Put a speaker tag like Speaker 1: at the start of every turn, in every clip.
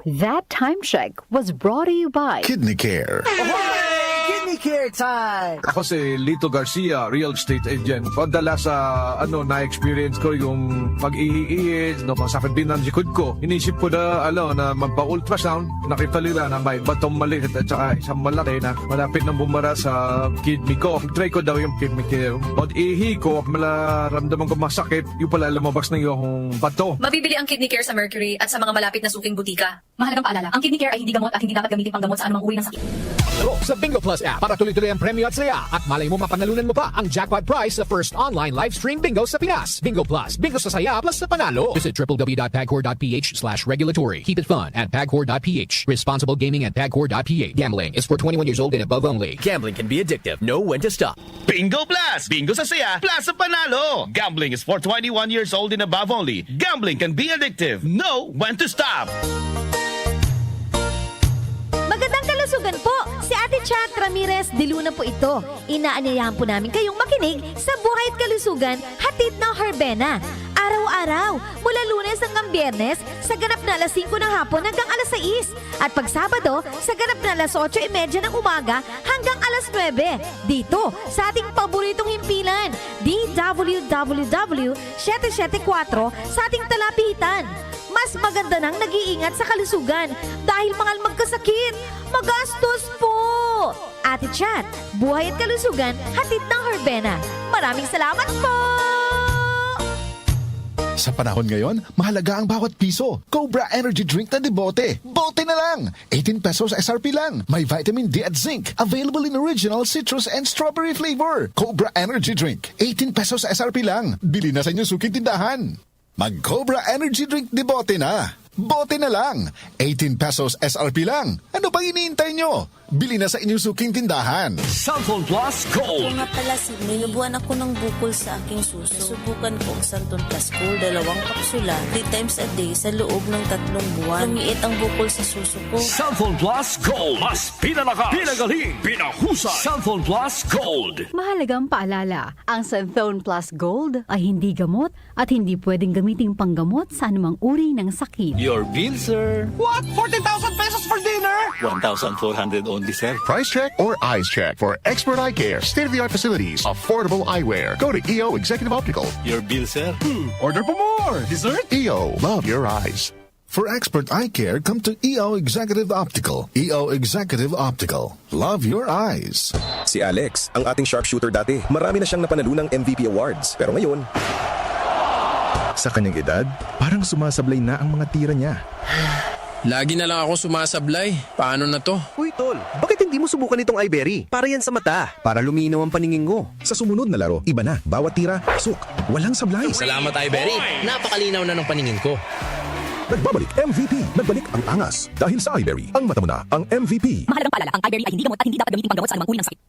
Speaker 1: That time check was brought to you by
Speaker 2: Kidney Care.
Speaker 3: Kidney Care time!
Speaker 4: Ako si Lito Garcia, real estate agent. Padala sa na-experience ko yung pag-iiis, masakit din ang likod ko. Inisip ko na, na magpa-ultrasound. Nakita nila na may batong maliit at saka isang malaki na malapit na bumara sa kidney ko. Try ko daw yung Kidney Care. Pag-ihi ko, malaramdaman ko masakit, yung pala lumabas na yung bato.
Speaker 5: Mabibili ang Kidney Care sa Mercury at sa mga malapit na suking butika. Mahalagang paalala, ang Kidney Care ay hindi gamot at hindi dapat gamitin panggamot sa anumang uri ng sakit.
Speaker 6: Laro sa Bingo Plus app para tuloy-tuloy ang premyo at saya at malay mo mapanalunan mo pa ang jackpot prize sa first online live stream bingo sa Pinas. Bingo Plus, bingo sa saya plus sa panalo. Visit www.pagcor.ph/regulatory. Keep it fun at pagcor.ph. Responsible gaming at pagcor.ph. Gambling is for 21 years old and above only.
Speaker 7: Gambling can be addictive. Know when to stop.
Speaker 8: Bingo Plus! Bingo sa saya, plus sa panalo! Gambling is for 21 years old and above only. Gambling can be addictive. Know when to stop!
Speaker 9: Magandang kalusugan po! Si Ate Chat Ramirez de Luna po ito. Inaanyayahan po namin kayong makinig sa Buhay at Kalusugan, hatid ng Herbena. Araw-araw, mula Lunes hanggang Biyernes, sa ganap na alas 5 ng hapon hanggang alas 6. At pag Sabado, sa ganap na alas 8:30 ng umaga hanggang alas 9. Dito, sa ating paboritong himpilan, DWWW 774 sa ating talapitan. Mas maganda nang nag-iingat sa kalusugan dahil mahal magkasakit. Magastos po! Ate Chat, Buhay at Kalusugan, hatid ng Herbena. Maraming salamat po!
Speaker 2: Sa panahon ngayon, mahalaga ang bawat piso. Cobra Energy Drink na debote. Bote na lang! 18 pesos SRP lang. May vitamin D at zinc. Available in original citrus and strawberry flavor. Cobra Energy Drink. 18 pesos SRP lang. Bili na sa inyong suking tindahan. Mag-Cobra Energy Drink debote na. Bote na lang. 18 pesos SRP lang. Ano pang iniintay nyo? Bili na sa inyong suking tindahan.
Speaker 7: Cellphone Plus Gold.
Speaker 10: Ako nga pala, Sidney. Nabuhan ako ng bukol sa aking suso. Subukan ko ang Santon Plus Gold, 2 kapsula, 3 times a day sa loob ng 3 buwan. Lumiit ang bukol sa suso ko.
Speaker 7: Cellphone Plus Gold. Mas pinalakas, pinagaling, pinahusay. Cellphone Plus Gold.
Speaker 1: Mahalagang paalala, ang Santhone Plus Gold ay hindi gamot at hindi pwedeng gamiting panggamot sa anumang uri ng sakit.
Speaker 7: Your bill, sir.
Speaker 3: What? 40,000 pesos for dinner?
Speaker 7: 1,400 only, sir.
Speaker 2: Price check or eyes check for expert eye care. State-of-the-art facilities. Affordable eyewear. Go to EO Executive Optical.
Speaker 7: Your bill, sir.
Speaker 3: Order po more! Dessert?
Speaker 2: EO. Love your eyes. For expert eye care, come to EO Executive Optical. EO Executive Optical. Love your eyes.
Speaker 11: Si Alex, ang ating sharpshooter dati. Marami na siyang napanalo ng MVP awards. Pero ngayon,
Speaker 12: sa kanyang edad, parang sumasablay na ang mga tira niya.
Speaker 13: Lagi na lang ako sumasablay. Paano na to?
Speaker 14: Uy, tol, bakit hindi mo subukan itong iBerry? Para yan sa mata. Para luminaw ang paningin mo.
Speaker 12: Sa sumunod na laro, iba na. Bawat tira, pasok. Walang sablay.
Speaker 13: Salamat, iBerry. Napakalinaw na ng paningin ko.
Speaker 12: Nagbabalik MVP. Nagbalik ang angas. Dahil sa iBerry, ang mata mo na ang MVP.
Speaker 5: Mahalagang paalala, ang iBerry ay hindi gamot at hindi dapat gamitin panggamot sa anumang uri ng sakit.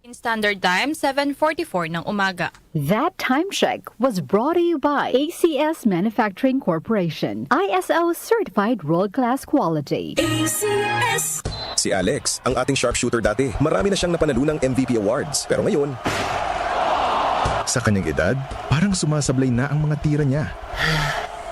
Speaker 15: In Standard Time, 7:44 ng umaga.
Speaker 1: That time check was brought to you by ACS Manufacturing Corporation. ISO certified world-class quality.
Speaker 10: ACS!
Speaker 11: si Alex, ang ating sharpshooter dati. Marami na siyang napanalo ng MVP awards. Pero ngayon,
Speaker 12: sa kanyang edad, parang sumasablay na ang mga tira niya.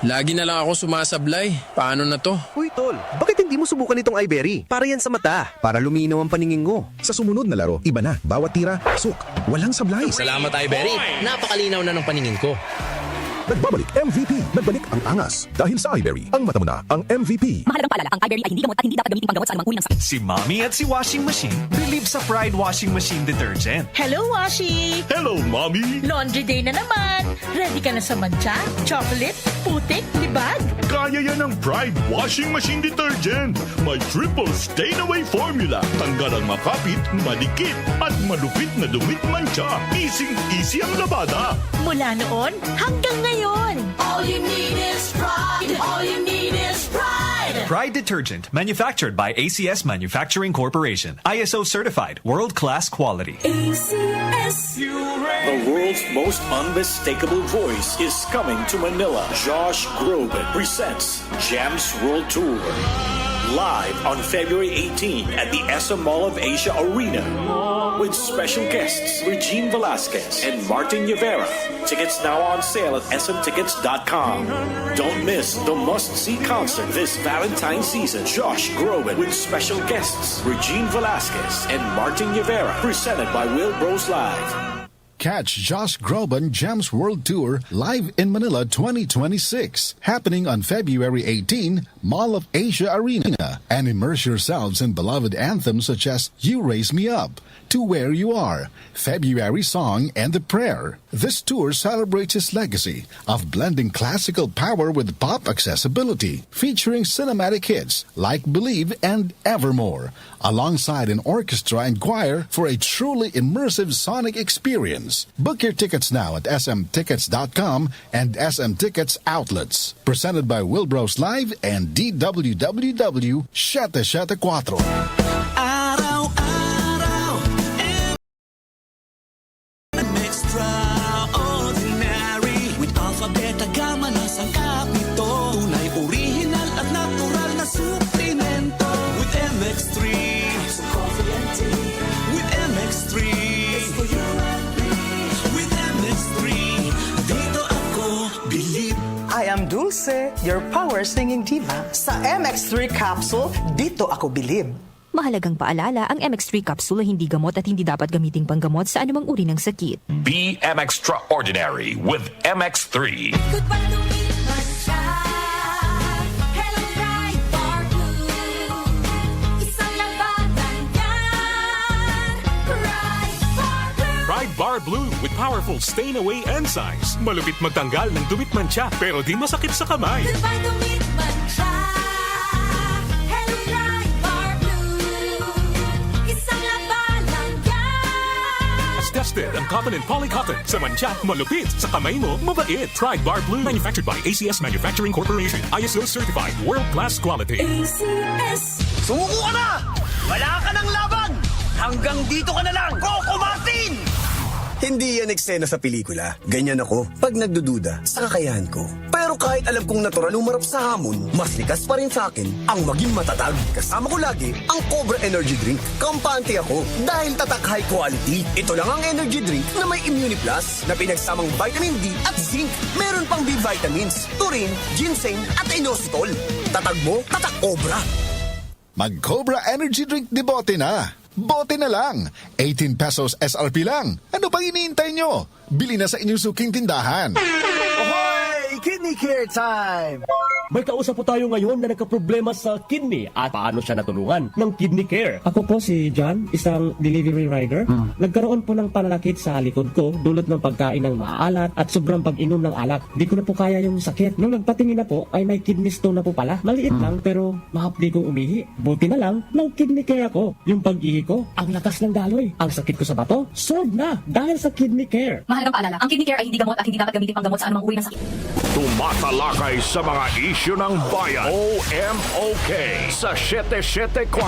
Speaker 13: Lagi na lang ako sumasablay. Paano na to?
Speaker 14: Uy, tol, bakit hindi mo subukan itong iBerry? Para yan sa mata. Para luminaw ang paningin mo.
Speaker 12: Sa sumunod na laro, iba na. Bawat tira, pasok. Walang sablay.
Speaker 13: Salamat, iBerry. Napakalinaw na ng paningin ko.
Speaker 12: Nagbabalik MVP. Nagbalik ang angas. Dahil sa iBerry, ang mata mo na ang MVP.
Speaker 5: Mahalagang paalala, ang iBerry ay hindi gamot at hindi dapat gamitin panggamot sa anumang uri ng sakit.
Speaker 16: Si Mommy at si Washing Machine believe sa Pride Washing Machine Detergent.
Speaker 17: Hello, Washi!
Speaker 16: Hello, Mommy!
Speaker 17: Laundry day na naman! Ready ka na sa mancha, chocolate, putik, libag?
Speaker 16: Kaya yan ang Pride Washing Machine Detergent. May triple stain-away formula. Tanggal ang makapit, madikit, at malupit na dumit mancha. Easy ang labada.
Speaker 17: Mula noon hanggang ngayon.
Speaker 10: All you need is pride. All you need is pride.
Speaker 16: Pride Detergent, manufactured by ACS Manufacturing Corporation. ISO certified, world-class quality.
Speaker 10: ACS.
Speaker 18: The world's most unmistakable voice is coming to Manila. Josh Groban presents Jams World Tour. Live on February 18 at the SM Mall of Asia Arena. with special guests Regine Velasquez and Martin Rivera. Tickets now on sale at smtickets.com. Don't miss the must-see concert this Valentine's season. Josh Groban with special guests Regine Velasquez and Martin Rivera. Presented by Will Bros Live.
Speaker 2: Catch Josh Groban Gems World Tour live in Manila 2026, happening on February 18, Mall of Asia Arena, and immerse yourselves in beloved anthems such as You Raise Me Up, To Where You Are, February Song, and The Prayer. This tour celebrates his legacy of blending classical power with pop accessibility, featuring cinematic hits like Believe and Evermore, alongside an orchestra and choir for a truly immersive sonic experience. Book your tickets now at smtickets.com and SM Tickets outlets. Presented by Wilbros Live and DWWW 774.
Speaker 19: Extraordinary with Alpha Beta Gamma na sangkap nito. Tunay original at natural na suplemento. With MX3 so coffee and tea. With MX3 it's for you and me. With MX3 dito ako believe.
Speaker 3: I am Dulce, your power singing diva. Sa MX3 capsule, dito ako bilib.
Speaker 20: Mahalagang paalala, ang MX3 capsule ay hindi gamot at hindi dapat gamiting panggamot sa anumang uri ng sakit.
Speaker 7: Be extraordinary with MX3.
Speaker 21: Pride Bar Blue with powerful stain-away enzymes. Malupit magtanggal ng dumit mancha pero di masakit sa kamay. Tested ang cotton and polycotton. Sa mancha, malupit. Sa kamay mo, mabait. Pride Bar Blue. Manufactured by ACS Manufacturing Corporation. ISO certified. World-class quality.
Speaker 3: ACS. Sumuko ka na! Wala ka ng laban! Hanggang dito ka na lang! Coco Martin!
Speaker 14: Hindi yan eksena sa pelikula. Ganyan ako pag nagdududa sa kakayahan ko. Pero kahit alam kong natural umarap sa hamon, mas likas pa rin sa akin ang maging matatag. Kasama ko lagi ang Cobra Energy Drink. Kampante ako dahil tatak high quality. Ito lang ang energy drink na may Immune Plus na pinagsamang vitamin D at zinc. Meron pang B vitamins, taurine, ginseng at inositol. Tatag mo, tatak Cobra.
Speaker 2: Mag-Cobra Energy Drink de bote na. Bote na lang. 18 pesos SRP lang. Ano pang iniintay nyo? Bili na sa inyong suking tindahan.
Speaker 3: Ahoy! Kidney Care Time!
Speaker 22: May kausap po tayo ngayon na nagkaproblema sa kidney at paano siya natulungan ng Kidney Care. Ako po si John, isang delivery rider. Nagkaroon po ng pananakit sa likod ko dulot ng pagkain ng maalat at sobrang pag-inom ng alak. Di ko na po kaya yung sakit. Nung nagpatingin na po ay may kidney stone na po pala. Maliit lang pero mahapdi kong umihi. Buti na lang, nag-Kidney Care ako. Yung pag-ihi ko, ang lakas ng daloy. Ang sakit ko sa bato, solved na dahil sa Kidney Care.
Speaker 5: Mahalagang paalala, ang Kidney Care ay hindi gamot at hindi dapat gamitin panggamot sa anumang uri ng sakit.
Speaker 7: Tumatalakay sa mga isyu ng bayan. OMOK sa 774